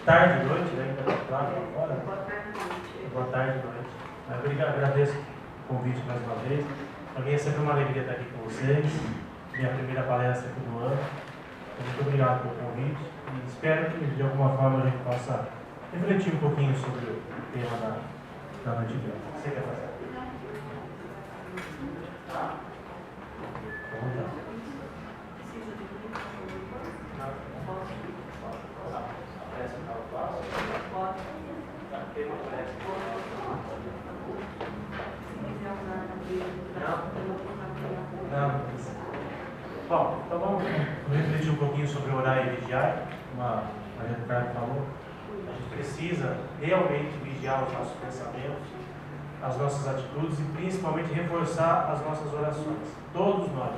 tarde e noite, né? Ainda está claro lá fora. Boa tarde e noite. Eu agradeço o convite mais uma vez. Para mim é sempre uma alegria estar aqui com vocês. Minha primeira palestra aqui do ano. Muito obrigado pelo convite e espero que de alguma forma a gente possa refletir um pouquinho sobre o tema da noite de hoje. Você quer fazer? Vamos lá. Não. Bom, então vamos refletir um pouquinho sobre orar e vigiar. Como a Maria do Carmo falou, a gente precisa realmente vigiar os nossos pensamentos, as nossas atitudes e principalmente reforçar as nossas orações. Todos nós.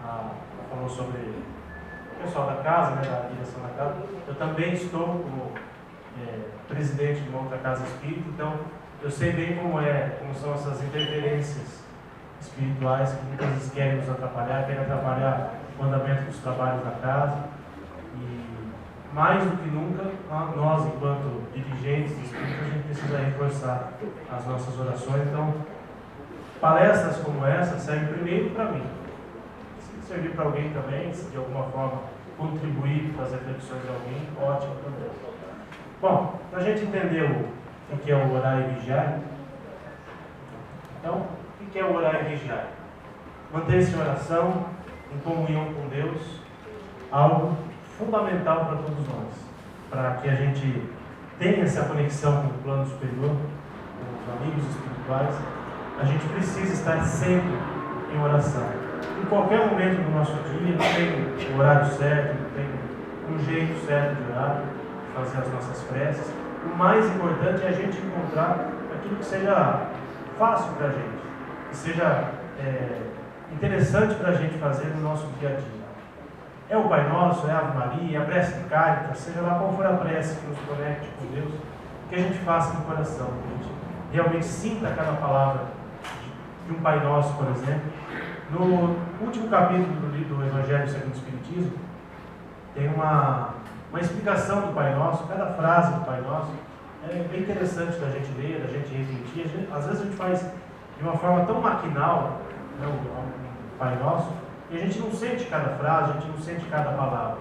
Ela falou sobre o pessoal da casa, né, da direção da casa. Eu também estou como presidente de uma outra casa espírita, então eu sei bem como são essas interferências espirituais que muitas vezes querem nos atrapalhar, querem atrapalhar o andamento dos trabalhos da casa. E mais do que nunca, nós, enquanto dirigentes de espírito, a gente precisa reforçar as nossas orações. Então, palestras como essa servem primeiro para mim. Se servir para alguém também, se de alguma forma contribuir para as reflexões de alguém, ótimo também. Bom, para a gente entender o que é o orar e vigiar, então, o que é o orar e vigiar? Manter-se em oração, em comunhão com Deus, algo fundamental para todos nós, para que a gente tenha essa conexão com o plano superior, com os amigos espirituais. A gente precisa estar sempre em oração. Em qualquer momento do nosso dia, não tem o horário certo, não tem um jeito certo de orar, de fazer as nossas preces. O mais importante é a gente encontrar aquilo que seja fácil para a gente, que seja interessante para a gente fazer no nosso dia a dia. É o Pai Nosso, é a Ave Maria, é a prece de Cáritas, seja lá qual for a prece que nos conecte com Deus, que a gente faça no coração, que a gente realmente sinta cada palavra de um Pai Nosso, por exemplo. No último capítulo do Evangelho segundo o Espiritismo, tem uma explicação do Pai Nosso, cada frase do Pai Nosso é bem interessante da gente ler, da gente refletir. Às vezes a gente faz de uma forma tão maquinal, né, o Pai Nosso, e a gente não sente cada frase, a gente não sente cada palavra.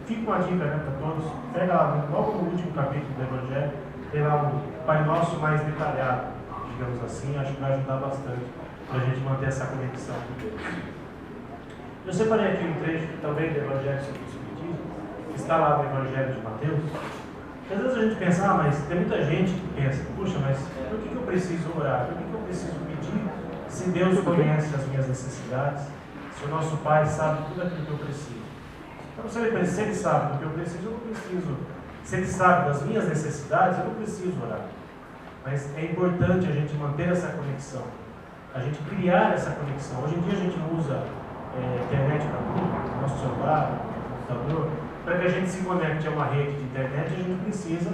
Fica uma dica, né, para todos. Pega lá, logo no último capítulo do Evangelho, tem lá um Pai Nosso mais detalhado, digamos assim. Acho que vai ajudar bastante para a gente manter essa conexão com Deus. Eu separei aqui um trecho também do Evangelho segundo o Espiritismo, que está lá no Evangelho de Mateus. Às vezes a gente pensa, mas tem muita gente que pensa, puxa, mas por que eu preciso orar? Por que eu preciso pedir se Deus conhece as minhas necessidades? Se o nosso Pai sabe tudo aquilo que eu preciso? Então, se Ele sabe do que eu preciso, eu não preciso. Se Ele sabe das minhas necessidades, eu não preciso orar. Mas é importante a gente manter essa conexão, a gente criar essa conexão. Hoje em dia a gente não usa internet para tudo, nosso celular, computador. Para que a gente se conecte a uma rede de internet, a gente precisa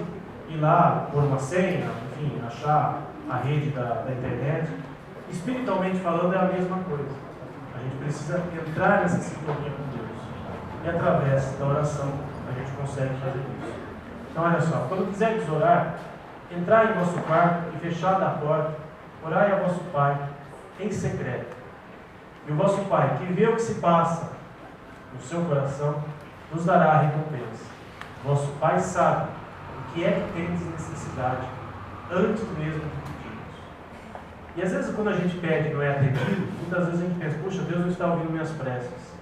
ir lá, pôr uma senha, enfim, achar a rede da internet. Espiritualmente falando, é a mesma coisa. A gente precisa entrar nessa sintonia com Deus. E através da oração, a gente consegue fazer isso. Então, olha só, quando quisermos orar, entrar em nosso quarto e fechar a porta, orai a vosso Pai em secreto. E o vosso Pai, que vê o que se passa no seu coração, nos dará a recompensa. Vosso Pai sabe o que é que tens necessidade antes mesmo de pedirmos. E às vezes quando a gente pede e não é atendido, muitas vezes a gente pensa, puxa, Deus não está ouvindo minhas preces.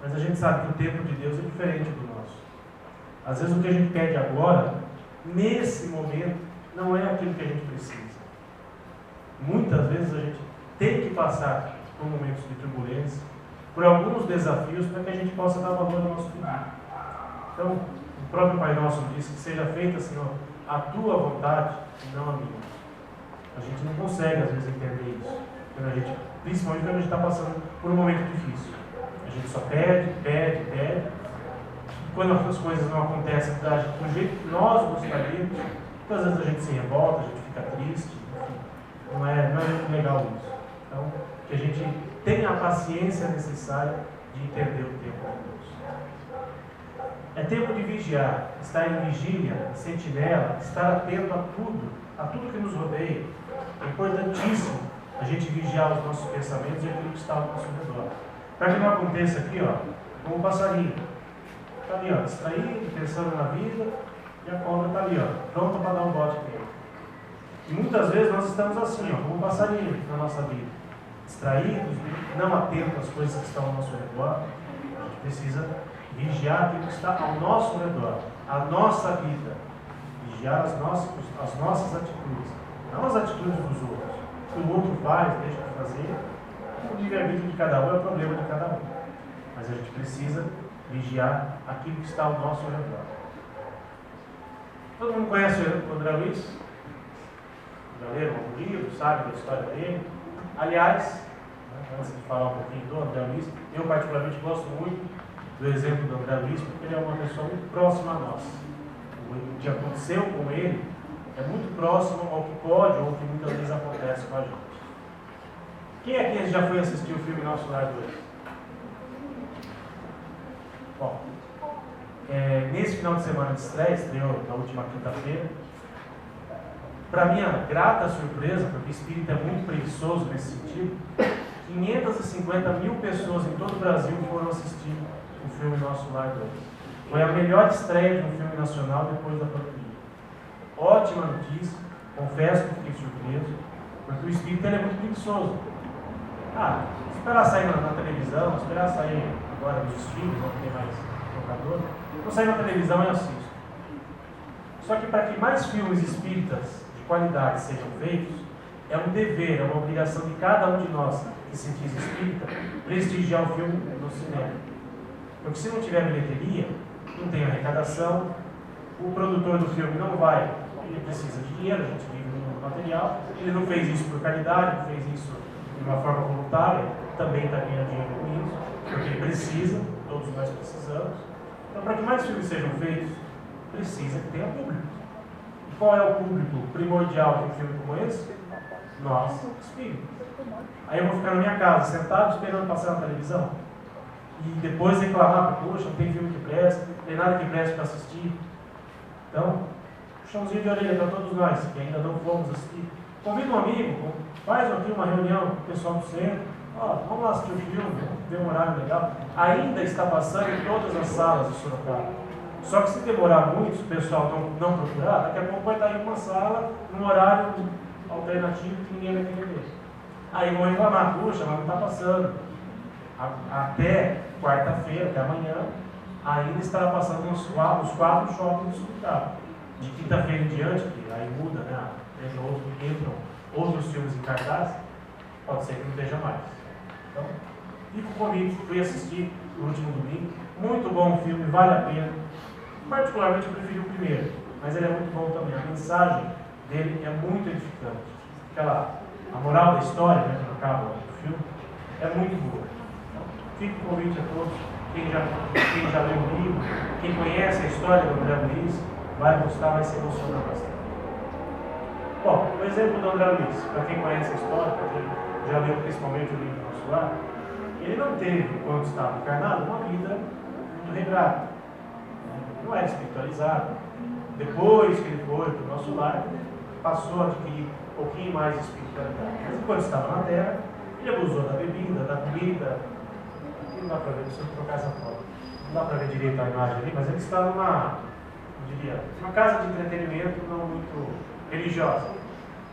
Mas a gente sabe que o tempo de Deus é diferente do nosso. Às vezes o que a gente pede agora, nesse momento, não é aquilo que a gente precisa. Muitas vezes a gente tem que passar por momentos de turbulência, por alguns desafios, para que a gente possa dar valor ao nosso pedido. Então, o próprio Pai Nosso diz que seja feita, Senhor, a tua vontade e não a minha. A gente não consegue, às vezes, entender isso. Principalmente quando a gente está passando por um momento difícil. A gente só pede. E quando as coisas não acontecem do jeito que nós gostaríamos, muitas vezes a gente se revolta, a gente fica triste, enfim. Não é muito legal isso. Então, que a gente tenha a paciência necessária de entender o tempo de Deus. É tempo de vigiar, estar em vigília, sentinela, estar atento a tudo que nos rodeia. É importantíssimo a gente vigiar os nossos pensamentos e aquilo que está ao nosso redor. Para que não aconteça aqui, ó, como um passarinho. Está ali, ó, distraído, pensando na vida, e a cobra está ali, ó, pronta para dar um bote nele. E muitas vezes nós estamos assim, ó, como um passarinho na nossa vida. Distraídos, não atentos às coisas que estão ao nosso redor. A gente precisa vigiar aquilo que está ao nosso redor, a nossa vida. Vigiar as nossas atitudes, não as atitudes dos outros. O que o outro faz, deixa de fazer, o livre-arbítrio de cada um é o problema de cada um. Mas a gente precisa vigiar aquilo que está ao nosso redor. Todo mundo conhece o André Luiz? Já leram um livro, sabe da história dele? Aliás, antes de falar um pouquinho do André Luiz, eu particularmente gosto muito do exemplo do André Luiz, porque ele é uma pessoa muito próxima a nós. O que aconteceu com ele é muito próximo ao que pode ou ao que muitas vezes acontece com a gente. Quem aqui já foi assistir o filme Nosso Lar 2? Bom, nesse final de semana de estreia, estreou na última quinta-feira. Para minha grata surpresa, porque o espírito é muito preguiçoso nesse sentido, 550 mil pessoas em todo o Brasil foram assistir o filme Nosso Lar 2. Foi a melhor estreia de um filme nacional depois da pandemia. Ótima notícia, confesso que fiquei surpreso, porque o espírito ele é muito preguiçoso. Esperar sair na televisão, esperar sair agora nos streams, não tem mais locador, vou sair na televisão e assisto. Só que para que mais filmes espíritas de qualidade sejam feitos, é um dever, é uma obrigação de cada um de nós que se diz espírita, prestigiar o filme no cinema. Porque se não tiver bilheteria, não tem arrecadação, o produtor do filme não vai, ele precisa de dinheiro, a gente vive no material, ele não fez isso por caridade, não fez isso de uma forma voluntária, também está ganhando dinheiro com isso, porque ele precisa, todos nós precisamos. Então, para que mais filmes sejam feitos, precisa que tenha público. E qual é o público primordial de um filme como esse? Nós, espíritos. Aí eu vou ficar na minha casa, sentado, esperando passar na televisão, e depois reclamar, poxa, não tem filme que presta, não tem nada que preste para assistir. Então, puxãozinho de orelha para todos nós que ainda não fomos assistir. Convida um amigo, faz aqui uma reunião com o pessoal do centro, vamos lá assistir o filme, ver um horário legal. Ainda está passando em todas as salas de Sorocaba. Só que se demorar muito, se o pessoal não procurar, daqui a pouco vai estar em uma sala, num horário alternativo que ninguém vai entender. Aí vão reclamar, puxa, mas não está passando. Até quarta-feira, até amanhã, ainda estará passando os quatro shoppings de Sorocaba. De quinta-feira em diante, que aí muda, né? Entram outros filmes em cartaz, pode ser que não esteja mais. Então, fico o convite, fui assistir no último domingo, muito bom o filme, vale a pena. Particularmente eu preferi o primeiro, mas ele é muito bom também. A mensagem dele é muito edificante. A moral da história, né, que acaba o filme, é muito boa. Então, fico o convite a todos, quem já leu o livro, quem conhece a história do André Luiz, vai gostar, vai se emocionar bastante. Bom, o exemplo do André Luiz, para quem conhece a história, para quem já leu principalmente o livro Nosso Lar, ele não teve, quando estava encarnado, uma vida muito regrada. Não era espiritualizado. Depois que ele foi para o Nosso Lar, passou a adquirir um pouquinho mais de espiritualidade. Mas enquanto estava na Terra, ele abusou da bebida, da comida. E não dá para ver, se eu trocar essa foto, não dá para ver direito a imagem ali, mas ele está numa casa de entretenimento não muito religiosa,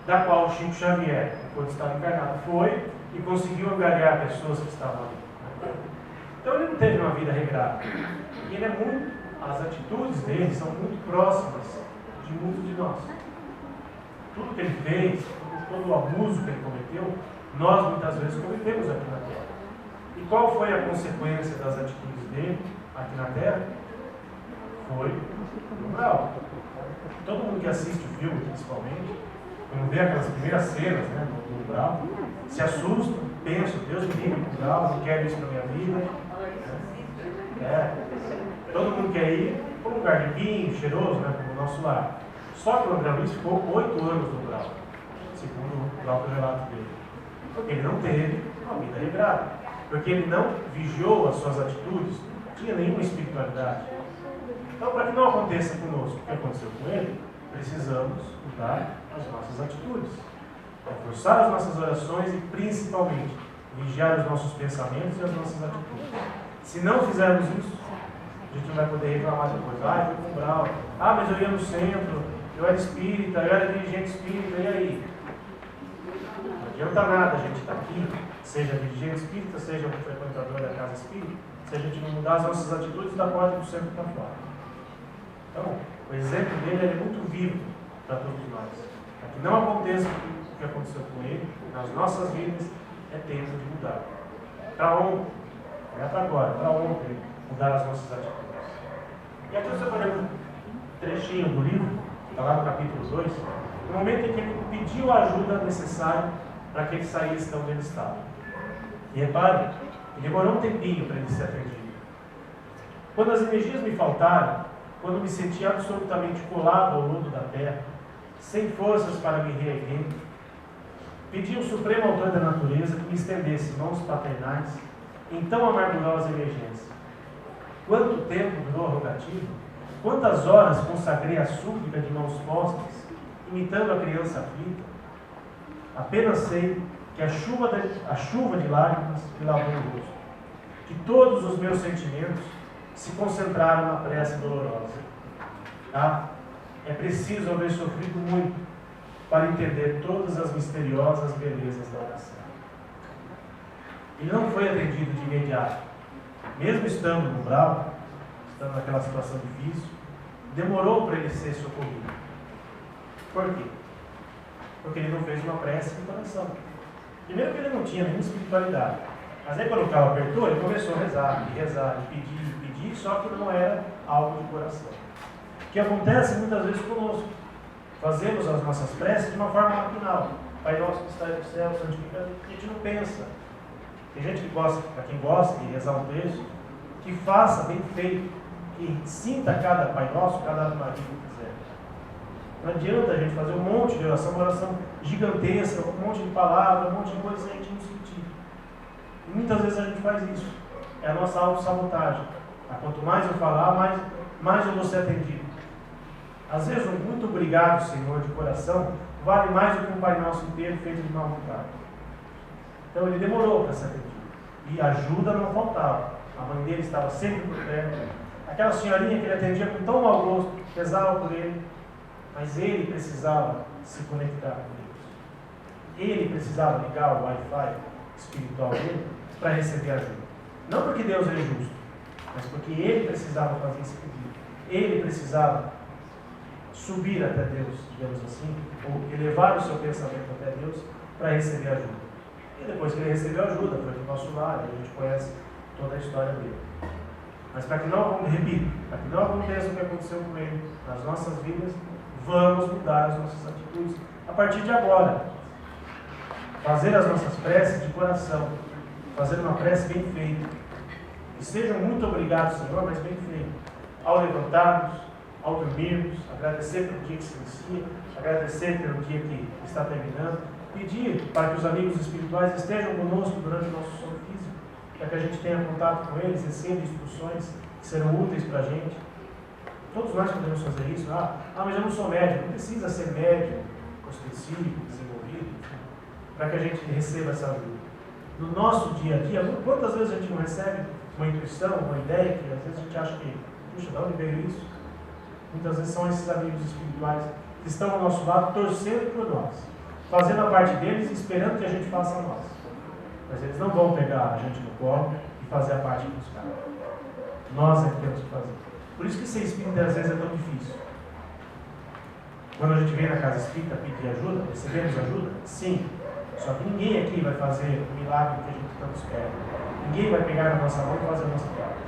da qual o Chico Xavier, quando estava encarnado, foi e conseguiu angariar pessoas que estavam ali. Então ele não teve uma vida regrada. E ele as atitudes dele são muito próximas de muitos de nós. Tudo que ele fez, todo o abuso que ele cometeu, nós muitas vezes cometemos aqui na Terra. E qual foi a consequência das atitudes dele aqui na Terra? Foi o umbral. Todo mundo que assiste o filme, principalmente, quando vê aquelas primeiras cenas, né, do umbral, se assusta, pensa, Deus me livre do umbral, não quero isso para minha vida. Todo mundo quer ir para um lugar limpinho, cheiroso, né, como o Nosso Lar. Só que o André Luiz ficou 8 anos no umbral, segundo o próprio relato dele. Porque ele não teve uma vida regrada. Porque ele não vigiou as suas atitudes tinha nenhuma espiritualidade. Então, para que não aconteça conosco o que aconteceu com ele, precisamos mudar as nossas atitudes, reforçar as nossas orações e, principalmente, vigiar os nossos pensamentos e as nossas atitudes. Se não fizermos isso, a gente não vai poder reclamar depois. Ah, eu fui com Brau. Ah, mas eu ia no centro, eu era espírita, eu era dirigente espírita, e aí? Não adianta nada a gente estar aqui, seja dirigente espírita, seja um frequentador da casa espírita, se a gente não mudar as nossas atitudes da porta do centro para fora. Então, o exemplo dele é muito vivo para todos nós. Para que não aconteça o que aconteceu com ele, nas nossas vidas, é tempo de mudar. Para ontem, não é para agora, para ontem, mudar as nossas atitudes. E aqui você pode ver um trechinho do livro, está lá no capítulo 2, no momento em que ele pediu a ajuda necessária para que ele saísse de onde ele estava. E repare, demorou um tempinho para ele ser atendido. Quando as energias me faltaram, quando me senti absolutamente colado ao lodo da terra, sem forças para me reerguer, pedi ao Supremo Autor da Natureza que me estendesse mãos paternais em tão amargurosa emergência. Quanto tempo durou a rogativa? Quantas horas consagrei a súplica de mãos postas, imitando a criança aflita? Apenas sei que a chuva de lágrimas me lavou o rosto, que todos os meus sentimentos se concentraram na prece dolorosa. Tá? É preciso haver sofrido muito para entender todas as misteriosas belezas da oração. Ele não foi atendido de imediato. Mesmo estando no umbral, estando naquela situação difícil, demorou para ele ser socorrido. Por quê? Porque ele não fez uma prece de coração. Primeiro que ele não tinha nenhuma espiritualidade. Mas aí quando o carro apertou, ele começou a rezar, e pedir, só que não era algo de coração. O que acontece muitas vezes conosco. Fazemos as nossas preces de uma forma maquinal. Pai nosso que está no céu, santificado, a gente não pensa. Tem gente que gosta, para quem gosta de rezar um texto, que faça bem feito, que sinta cada Pai Nosso, cada Ave Maria que quiser. Não adianta a gente fazer um monte de oração, uma oração gigantesca, um monte de palavras, um monte de coisas sem a gente não sentir. E muitas vezes a gente faz isso. É a nossa autossabotagem. Quanto mais eu falar, mais eu vou ser atendido. Às vezes, um muito obrigado, Senhor, de coração, vale mais do que um Pai Nosso inteiro feito de má vontade. Então ele demorou para ser atendido. E ajuda não faltava. A mãe dele estava sempre por perto. Aquela senhorinha que ele atendia com tão mau gosto, rezava por ele. Mas ele precisava se conectar com Deus. Ele precisava ligar o Wi-Fi espiritual dele para receber ajuda. Não porque Deus é justo, mas porque ele precisava fazer esse pedido. Ele precisava subir até Deus, digamos assim, ou elevar o seu pensamento até Deus para receber ajuda. E depois que ele recebeu ajuda, foi para o nosso lar, a gente conhece toda a história dele. Mas para que não aconteça o que aconteceu com ele nas nossas vidas, vamos mudar as nossas atitudes a partir de agora. Fazer as nossas preces de coração, fazer uma prece bem feita. Que sejam muito obrigados, Senhor, mas bem feito. Ao levantarmos, ao dormirmos, agradecer pelo dia que se inicia, agradecer pelo dia que está terminando, pedir para que os amigos espirituais estejam conosco durante o nosso sono físico, para que a gente tenha contato com eles, receba instruções que serão úteis para a gente. Todos nós podemos fazer isso. Mas eu não sou médico. Não precisa ser médico, ostensivo, desenvolvido, para que a gente receba essa ajuda. No nosso dia a dia, quantas vezes a gente não recebe uma intuição, uma ideia, que às vezes a gente acha que, puxa, de onde veio isso? Muitas vezes são esses amigos espirituais que estão ao nosso lado, torcendo por nós, fazendo a parte deles e esperando que a gente faça a nossa. Mas eles não vão pegar a gente no colo e fazer a parte dos caras. Nós é que temos que fazer. Por isso que ser espírita às vezes é tão difícil. Quando a gente vem na casa espírita pedir ajuda, recebemos ajuda? Sim. Só que ninguém aqui vai fazer o milagre que a gente tanto espera. Ninguém vai pegar na nossa mão e fazer a nossa parte.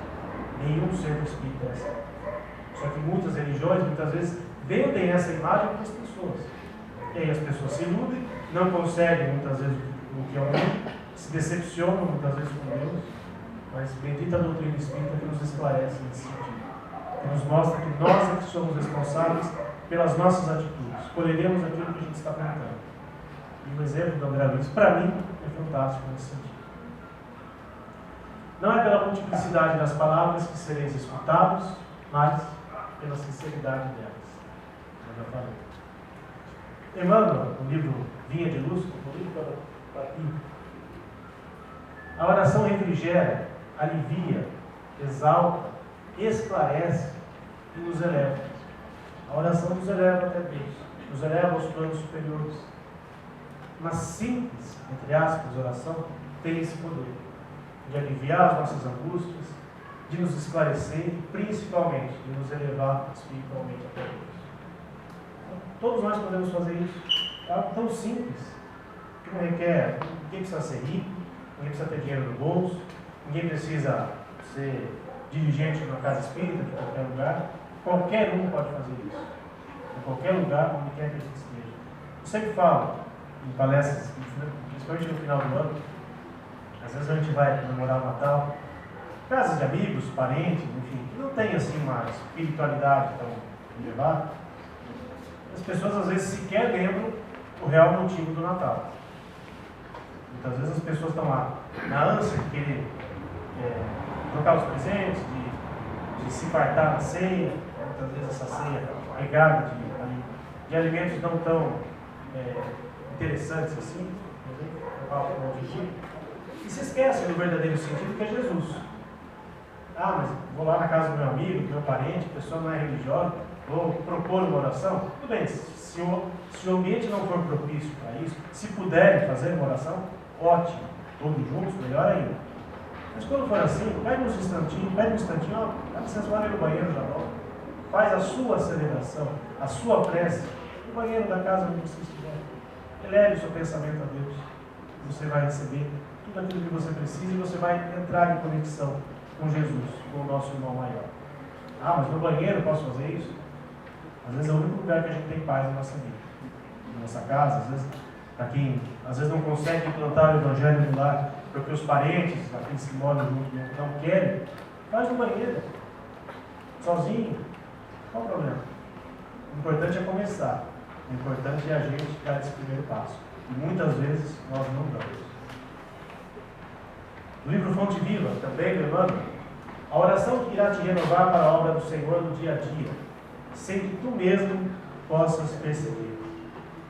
Nenhum ser espírita é assim. Só que muitas religiões, muitas vezes, vendem essa imagem para as pessoas. E aí as pessoas se iludem, não conseguem muitas vezes o que é o mundo, se decepcionam muitas vezes com Deus, mas bendita a doutrina espírita que nos esclarece nesse sentido. Que nos mostra que nós é que somos responsáveis pelas nossas atitudes. Escolheremos aquilo que a gente está plantando. E o exemplo do André Luiz, para mim, é fantástico nesse sentido. Não é pela multiplicidade das palavras que sereis escutados, mas pela sinceridade delas. Eu já falei. Emmanuel, no livro Vinha de Luz, o livro para aqui. A oração refrigera, alivia, exalta, esclarece e nos eleva. A oração nos eleva até Deus, nos eleva aos planos superiores. Uma simples, entre aspas, oração tem esse poder de aliviar as nossas angústias, de nos esclarecer e principalmente de nos elevar espiritualmente até Deus. Então, todos nós podemos fazer isso. É algo tão simples que não requer, ninguém precisa ser rico, ninguém precisa ter dinheiro no bolso, ninguém precisa ser dirigente de uma casa espírita, de qualquer lugar. Qualquer um pode fazer isso. Em qualquer lugar, onde quer que a gente esteja. Eu sempre falo em palestras, principalmente no final do ano, às vezes a gente vai comemorar o Natal, casas de amigos, parentes, enfim, que não tem assim uma espiritualidade tão elevada. As pessoas às vezes sequer lembram o real motivo do Natal. Muitas vezes as pessoas estão lá na ânsia de querer trocar os presentes, de se fartar na ceia, muitas vezes essa ceia regada de alimentos não tão interessantes assim, e se esquecem do verdadeiro sentido, que é Jesus. Ah, mas vou lá na casa do meu amigo, do meu parente, a pessoa não é religiosa, vou propor uma oração. Tudo bem, se o ambiente não for propício para isso, se puderem fazer uma oração, ótimo, todos juntos, melhor ainda. Mas quando for assim, pede um instantinho, ó, dá licença, vai no banheiro, já volta. Faz a sua celebração, a sua prece, no banheiro da casa onde você estiver. Eleve o seu pensamento a Deus. Você vai receber tudo aquilo que você precisa e você vai entrar em conexão com Jesus, com o nosso irmão maior. Ah, mas no banheiro eu posso fazer isso? Às vezes é o único lugar que a gente tem paz na nossa vida. Na nossa casa, às vezes, para quem às vezes não consegue implantar o evangelho no lar, porque os parentes, aqueles que moram junto, não querem, faz no banheiro, sozinho. Qual o problema? O importante é começar. O importante é a gente dar esse primeiro passo. E muitas vezes nós não damos. No livro Fonte Viva, também, meu irmão, a oração que irá te renovar para a obra do Senhor no dia a dia, sem que tu mesmo possas perceber.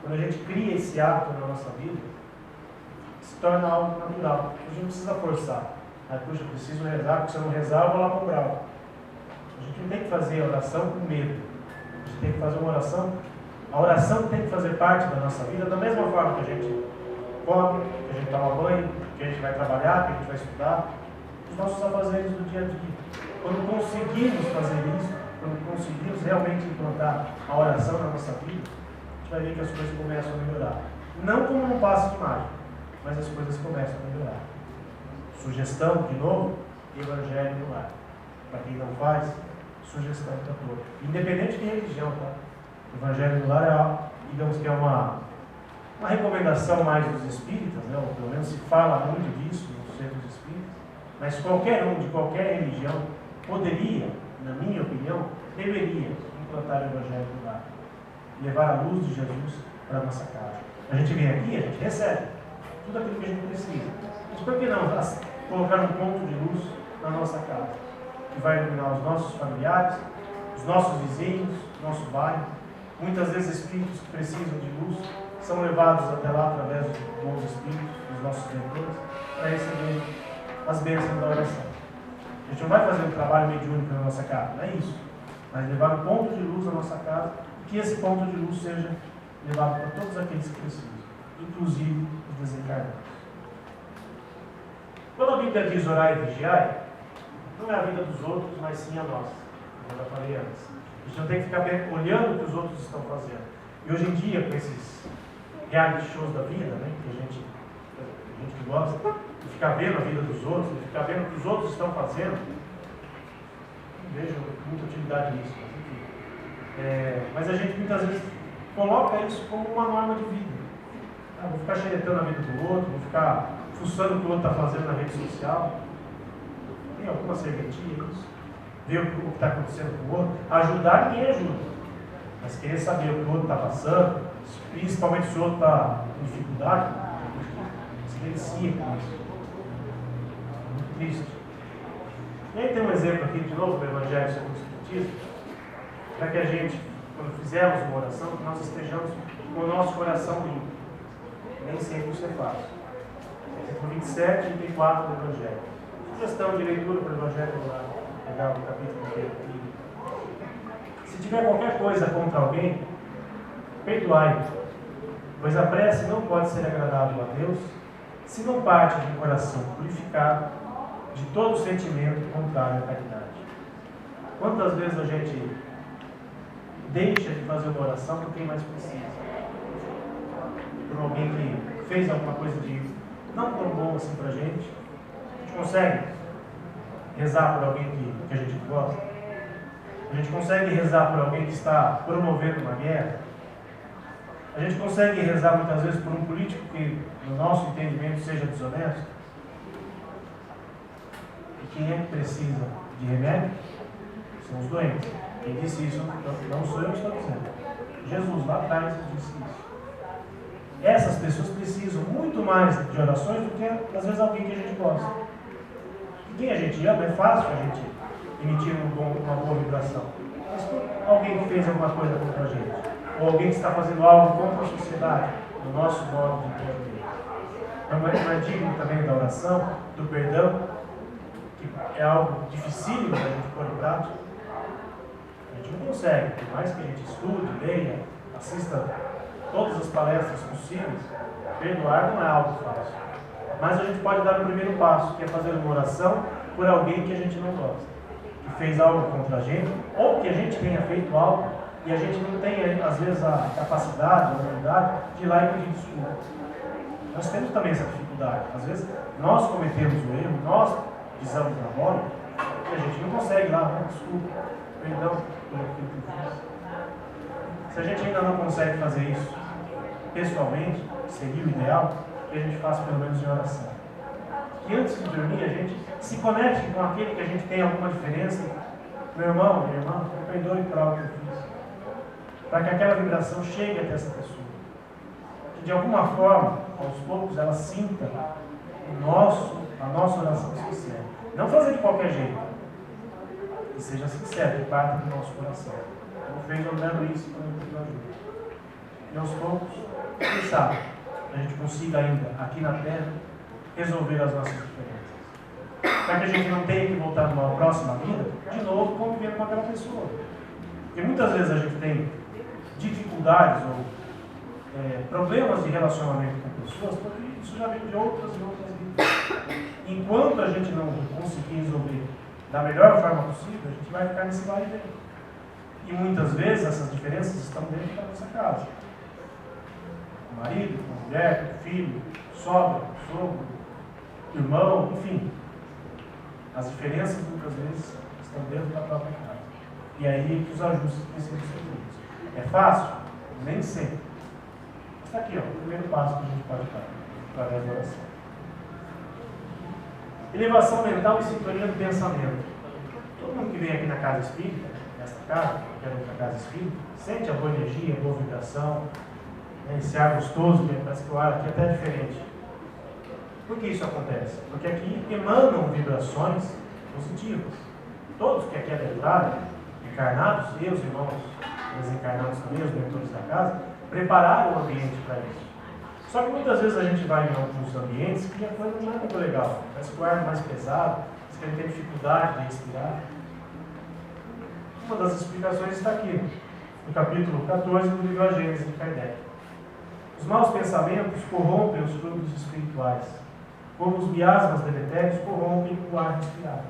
Quando a gente cria esse hábito na nossa vida, se torna algo natural. A gente não precisa forçar. Aí, puxa, eu preciso rezar, porque se eu não rezar, eu vou lá para o bravo. A gente não tem que fazer a oração com medo. A gente tem que fazer uma oração. A oração tem que fazer parte da nossa vida da mesma forma que a gente come, que a gente toma banho, que a gente vai trabalhar, que a gente vai estudar. Os nossos afazeres do dia a dia. Quando conseguimos fazer isso, quando conseguimos realmente implantar a oração na nossa vida, a gente vai ver que as coisas começam a melhorar. Não como um passo de mágica, mas as coisas começam a melhorar. Sugestão, de novo, evangelho no lar. Para quem não faz, sugestão para todos. Independente de religião, tá? O evangelho no lar é, digamos que é uma recomendação mais dos espíritas, né? Ou pelo menos se fala muito disso nos centros espíritas, mas qualquer um de qualquer religião poderia, na minha opinião, deveria implantar o evangelho no lar. Levar a luz de Jesus para a nossa casa. A gente vem aqui, a gente recebe tudo aquilo que a gente precisa. Mas por que não colocar um ponto de luz na nossa casa, que vai iluminar os nossos familiares, os nossos vizinhos, nosso bairro? Muitas vezes espíritos que precisam de luz são levados até lá através dos bons espíritos, dos nossos mentores, para receber as bênçãos da oração. A gente não vai fazer um trabalho mediúnico na nossa casa, não é isso. Mas levar um ponto de luz na nossa casa, e que esse ponto de luz seja levado para todos aqueles que precisam, inclusive os desencarnados. Quando a Bíblia diz orar e vigiar, não é a vida dos outros, mas sim a nossa, como eu já falei antes. A gente não tem que ficar olhando o que os outros estão fazendo. E hoje em dia, com esses reality shows da vida, né, que a gente que gosta de ficar vendo a vida dos outros, de ficar vendo o que os outros estão fazendo, não vejo muita utilidade nisso. Mas a gente muitas vezes coloca isso como uma norma de vida. Vou ficar xeretando a vida do outro, vou ficar fuçando o que o outro está fazendo na rede social. Tem alguma serventia nisso? Ver o que está acontecendo com o outro. Ajudar ninguém ajuda. Mas querer saber o que o outro está passando, principalmente se o outro está com dificuldade, se delicia com isso. Muito triste. E aí tem um exemplo aqui, de novo, do Evangelho segundo o Espiritismo, para que a gente, quando fizermos uma oração, que nós estejamos com o nosso coração limpo. Nem sempre isso é fácil. Versículo 27 e 34 do Evangelho. Sugestão de leitura para o Evangelho legal do capítulo 1. Se tiver qualquer coisa contra alguém, perdoai, pois a prece não pode ser agradável a Deus se não parte de um coração purificado de todo sentimento contrário à caridade. Quantas vezes a gente deixa de fazer uma oração por quem mais precisa? Por alguém que fez alguma coisa de não tão bom assim pra gente. A gente consegue rezar por alguém que a gente gosta? A gente consegue rezar por alguém que está promovendo uma guerra? A gente consegue rezar muitas vezes por um político que, no nosso entendimento, seja desonesto? E quem é que precisa de remédio? São os doentes. Quem disse isso não sou eu que estou dizendo. Jesus lá atrás disse isso. Essas pessoas precisam muito mais de orações do que, às vezes, alguém que a gente gosta. E quem a gente ama, é fácil a gente emitir uma boa vibração. Mas por alguém que fez alguma coisa contra a gente, ou alguém que está fazendo algo contra a sociedade, no nosso modo de entender. Então, não é digno também da oração, do perdão, que é algo dificílimo da gente pôr em prática. A gente não consegue, por mais que a gente estude, leia, assista todas as palestras possíveis, perdoar não é algo fácil. Mas a gente pode dar o primeiro passo, que é fazer uma oração por alguém que a gente não gosta, que fez algo contra a gente, ou que a gente tenha feito algo e a gente não tem, às vezes, a capacidade, a habilidade de ir lá e pedir desculpa. Nós temos também essa dificuldade. Às vezes, nós cometemos o erro, nós pisamos na bola, e a gente não consegue ir lá, desculpa, perdão por aquilo que eu fiz. Se a gente ainda não consegue fazer isso pessoalmente, seria o ideal que a gente faça pelo menos em oração. Que antes de dormir a gente se conecte com aquele que a gente tem alguma diferença. Meu irmão, minha irmã, me perdoe por algo que eu fiz. Para que aquela vibração chegue até essa pessoa. Que de alguma forma, aos poucos, ela sinta a nossa oração sincera. Não fazer de qualquer jeito. Que seja sincero, que parte do nosso coração. Como fez o André Luiz quando ele pediu ajuda. E aos poucos, quem sabe, a gente consiga ainda, aqui na Terra, resolver as nossas diferenças. Para que a gente não tenha que voltar numa próxima vida, de novo, convivendo com aquela pessoa. Porque muitas vezes a gente tem dificuldades ou problemas de relacionamento com pessoas, porque isso já vem de outras e outras vidas. Enquanto a gente não conseguir resolver da melhor forma possível, a gente vai ficar nesse vai e vem. E muitas vezes essas diferenças estão dentro da nossa casa. Com o marido, com a mulher, com o filho, sogra, sogro, irmão, enfim. As diferenças muitas vezes estão dentro da própria casa. E aí que os ajustes precisam ser feitos. É fácil? Nem sempre. Mas está aqui, ó, o primeiro passo que a gente pode dar através da oração. Elevação mental e sintonia do pensamento. Todo mundo que vem aqui na casa espírita, nesta casa, qualquer outra casa espírita, sente a boa energia, a boa vibração, né, esse ar gostoso, que parece que o ar aqui é até diferente. Por que isso acontece? Porque aqui emanam vibrações positivas. Todos que aqui adentraram, encarnados, e os irmãos desencarnados também, os mentores da casa, prepararam o ambiente para isso. Só que muitas vezes a gente vai em alguns ambientes que a coisa não é muito legal. Parece que o ar é mais pesado, parece que a gente tem dificuldade de respirar. Uma das explicações está aqui, no capítulo 14 do livro A Gênese de Kardec. Os maus pensamentos corrompem os fluidos espirituais, como os miasmas deletérios corrompem o ar respirado.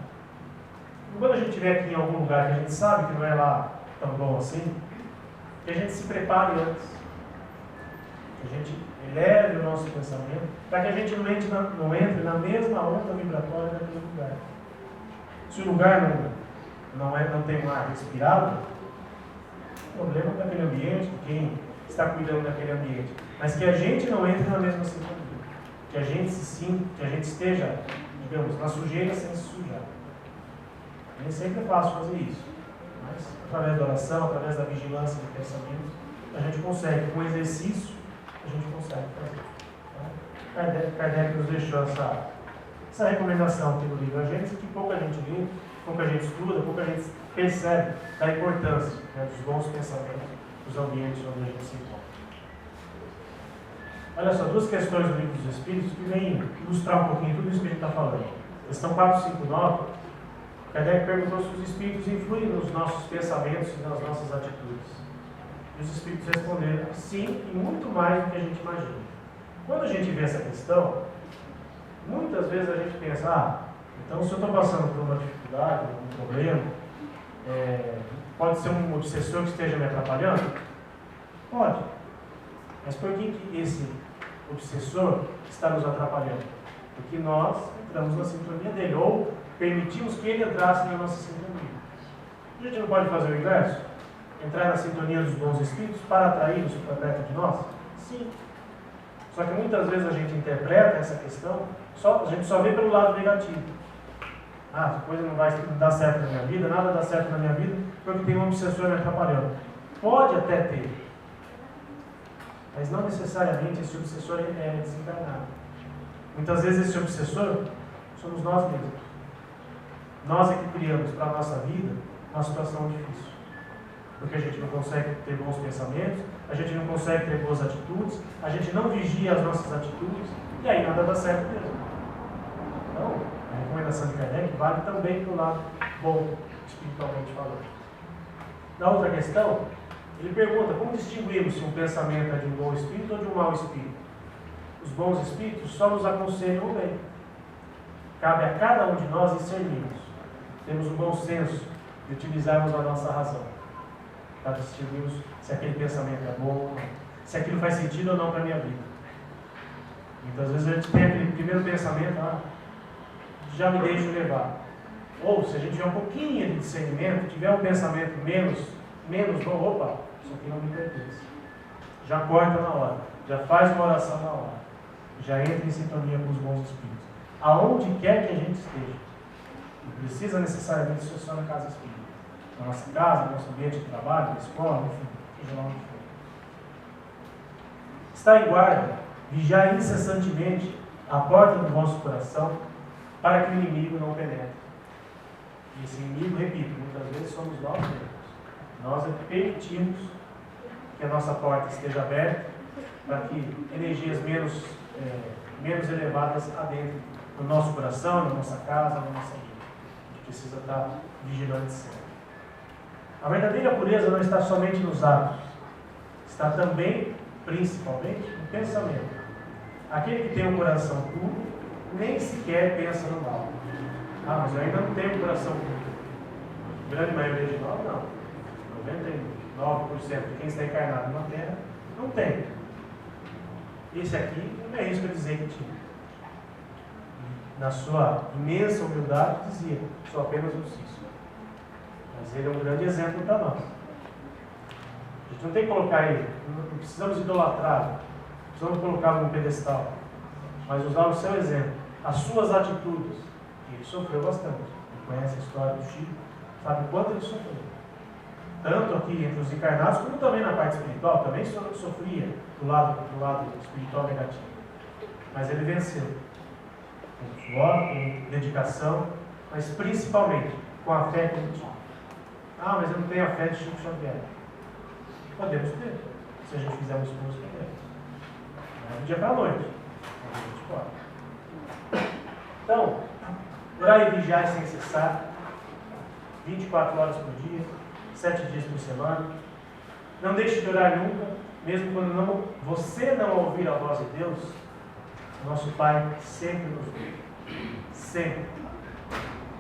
Quando a gente estiver aqui em algum lugar que a gente sabe que não é lá tão bom assim, que a gente se prepare antes, que a gente eleve o nosso pensamento, para que a gente não entre na mesma onda vibratória daquele lugar. Se o lugar não tem um ar respirado, o problema é daquele ambiente, de quem está cuidando daquele ambiente. Mas que a gente não entre na mesma sintonia. Que a gente se sinta, que a gente esteja, digamos, na sujeira sem se sujar. Nem sempre é fácil fazer isso. Mas através da oração, através da vigilância do pensamento, a gente consegue, com exercício, a gente consegue fazer. Kardec nos deixou essa recomendação aqui no livro A Gênese, que pouca gente lê, pouco a gente estuda, pouco a gente percebe da importância, né, dos bons pensamentos, dos ambientes onde a gente se encontra. Olha só, duas questões do Livro dos Espíritos que vêm ilustrar um pouquinho tudo isso que a gente está falando. Questão 459, Kardec perguntou se os Espíritos influem nos nossos pensamentos e nas nossas atitudes. E os Espíritos responderam sim, e muito mais do que a gente imagina. Quando a gente vê essa questão, muitas vezes a gente pensa, então se eu estou passando por uma dificuldade, um problema, pode ser um obsessor que esteja me atrapalhando? Pode. Mas por que esse obsessor está nos atrapalhando? Porque nós entramos na sintonia dele, ou permitimos que ele entrasse na nossa sintonia. A gente não pode fazer o inverso? Entrar na sintonia dos bons espíritos para atraí-los para perto de nós? Sim. Só que muitas vezes a gente interpreta essa questão, a gente só vê pelo lado negativo. A coisa não vai dar certo na minha vida, nada dá certo na minha vida, porque tem um obsessor me atrapalhando. Pode até ter, mas não necessariamente esse obsessor é desencarnado. Muitas vezes esse obsessor somos nós mesmos. Nós é que criamos para a nossa vida uma situação difícil. Porque a gente não consegue ter bons pensamentos, a gente não consegue ter boas atitudes, a gente não vigia as nossas atitudes, e aí nada dá certo mesmo. Então, a recomendação de Kardec vale também para o lado bom, espiritualmente falando. Na outra questão, ele pergunta como distinguimos se um pensamento é de um bom espírito ou de um mau espírito. Os bons espíritos só nos aconselham o bem. Cabe a cada um de nós discernirmos. Temos um bom senso de utilizarmos a nossa razão para distinguirmos se aquele pensamento é bom ou não, se aquilo faz sentido ou não para a minha vida. Muitas vezes a gente tem aquele primeiro pensamento, já me deixo levar. Ou se a gente tiver um pouquinho de discernimento, tiver um pensamento menos bom, opa, isso aqui não me pertence. Já corta na hora, já faz uma oração na hora, já entra em sintonia com os bons espíritos. Aonde quer que a gente esteja, não precisa necessariamente ser só na casa espírita. Na nossa casa, no nosso ambiente de trabalho, na escola, enfim, seja lá onde for. Está em guarda, vigiar incessantemente a porta do vosso coração, para que o inimigo não penetre. E esse inimigo, repito, muitas vezes somos nós mesmos. Nós permitimos que a nossa porta esteja aberta para que energias menos elevadas adentrem no nosso coração, na nossa casa, na nossa vida. A gente precisa estar vigilante sempre. A verdadeira pureza não está somente nos atos, está também, principalmente, no pensamento. Aquele que tem um coração puro, nem sequer pensa no mal. Mas eu ainda não tenho um coração puro. A grande maioria de nós, não. 99% de quem está encarnado na Terra, não tem. Esse aqui, não me arrisco a dizer que tinha. Na sua imensa humildade, dizia, sou apenas um cisco. Mas ele é um grande exemplo para nós. A gente não tem que colocar ele, não precisamos idolatrar, precisamos colocá-lo num pedestal, mas usar o seu exemplo, as suas atitudes. Ele sofreu bastante. Ele conhece a história do Chico, sabe o quanto ele sofreu. Tanto aqui entre os encarnados, como também na parte espiritual, também sofria do lado espiritual negativo. Mas ele venceu. Com suor, com dedicação, mas principalmente com a fé que ele tinha. Mas eu não tenho a fé de Chico Xavier. Podemos ter, se a gente fizer um esforço também. Não é do dia para a noite, mas a gente pode. Então, orar e vigiar sem cessar, 24 horas por dia, 7 dias por semana. Não deixe de orar nunca, mesmo quando você não ouvir a voz de Deus. Nosso Pai sempre nos ouve. Sempre.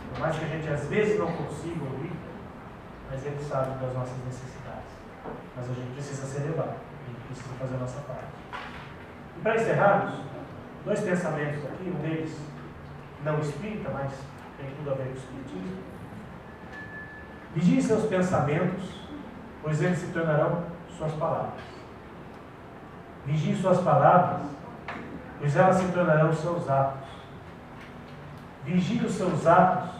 Por mais que a gente às vezes não consiga ouvir, mas Ele sabe das nossas necessidades. Mas a gente precisa se elevar, a gente precisa fazer a nossa parte. E para encerrarmos, 2 pensamentos aqui, um deles não espírita, mas tem tudo a ver com o espiritismo. Vigie seus pensamentos, pois eles se tornarão suas palavras. Vigie suas palavras, pois elas se tornarão seus atos. Vigie os seus atos,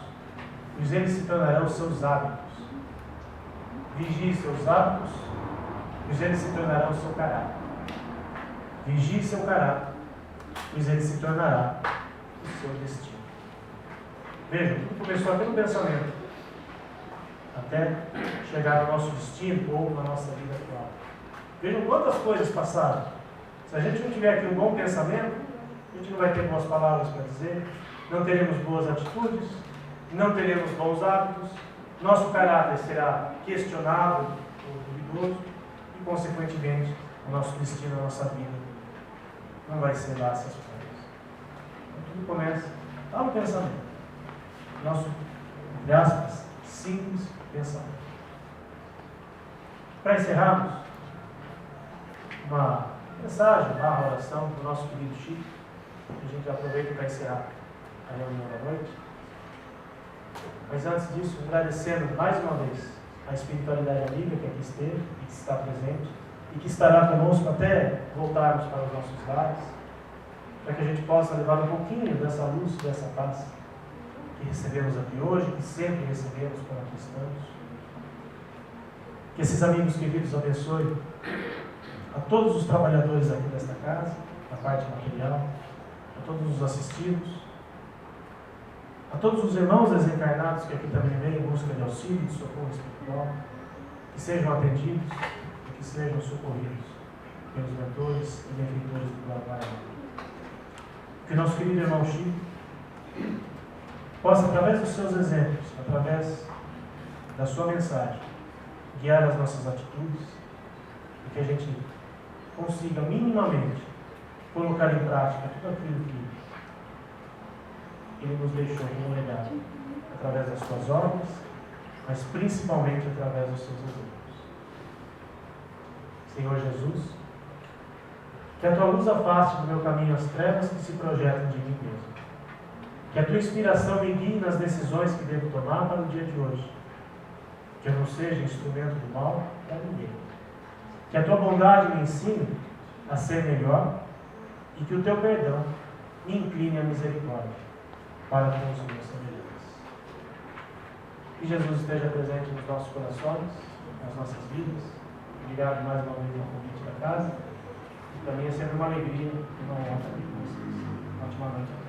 pois eles se tornarão seus hábitos. Vigie seus hábitos, pois eles se tornarão seu caráter. Vigie seu caráter, pois ele se tornará o seu destino. Vejam, tudo começou aqui no pensamento. até chegar no nosso destino ou na nossa vida atual. Vejam quantas coisas passaram. Se a gente não tiver aqui um bom pensamento, a gente não vai ter boas palavras para dizer, não teremos boas atitudes, não teremos bons hábitos, nosso caráter será questionável ou duvidoso e, consequentemente, o nosso destino, a nossa vida não vai ser lá essas coisas. Então, tudo começa lá no pensamento. Nosso, entre aspas, simples pensamento. Para encerrarmos, uma mensagem, uma oração do nosso querido Chico, que a gente aproveita para encerrar a reunião da noite. Mas antes disso, agradecendo mais uma vez a espiritualidade amiga que aqui esteve e que está presente e que estará conosco até voltarmos para os nossos lares, para que a gente possa levar um pouquinho dessa luz, dessa paz que recebemos aqui hoje, que sempre recebemos quando aqui estamos. Que esses amigos queridos abençoem a todos os trabalhadores aqui desta casa, na parte material, a todos os assistidos, a todos os irmãos desencarnados que aqui também vêm em busca de auxílio, de socorro espiritual, que sejam atendidos e que sejam socorridos pelos mentores e benfeitores do trabalho. Que o nosso querido irmão Chico possa, através dos seus exemplos, através da sua mensagem, guiar as nossas atitudes e que a gente consiga minimamente colocar em prática tudo aquilo que Ele nos deixou como legado, através das suas obras, mas principalmente através dos seus exemplos. Senhor Jesus, que a Tua luz afaste do meu caminho as trevas que se projetam de mim mesmo. Que a Tua inspiração me guie nas decisões que devo tomar para o dia de hoje. Que eu não seja instrumento do mal para ninguém. Que a Tua bondade me ensine a ser melhor e que o Teu perdão me incline à misericórdia para com os meus semelhantes. Que Jesus esteja presente nos nossos corações, nas nossas vidas. Obrigado mais uma vez pelo convite da casa. E para mim é sempre uma alegria e uma honra estar aqui com vocês. Ótima noite.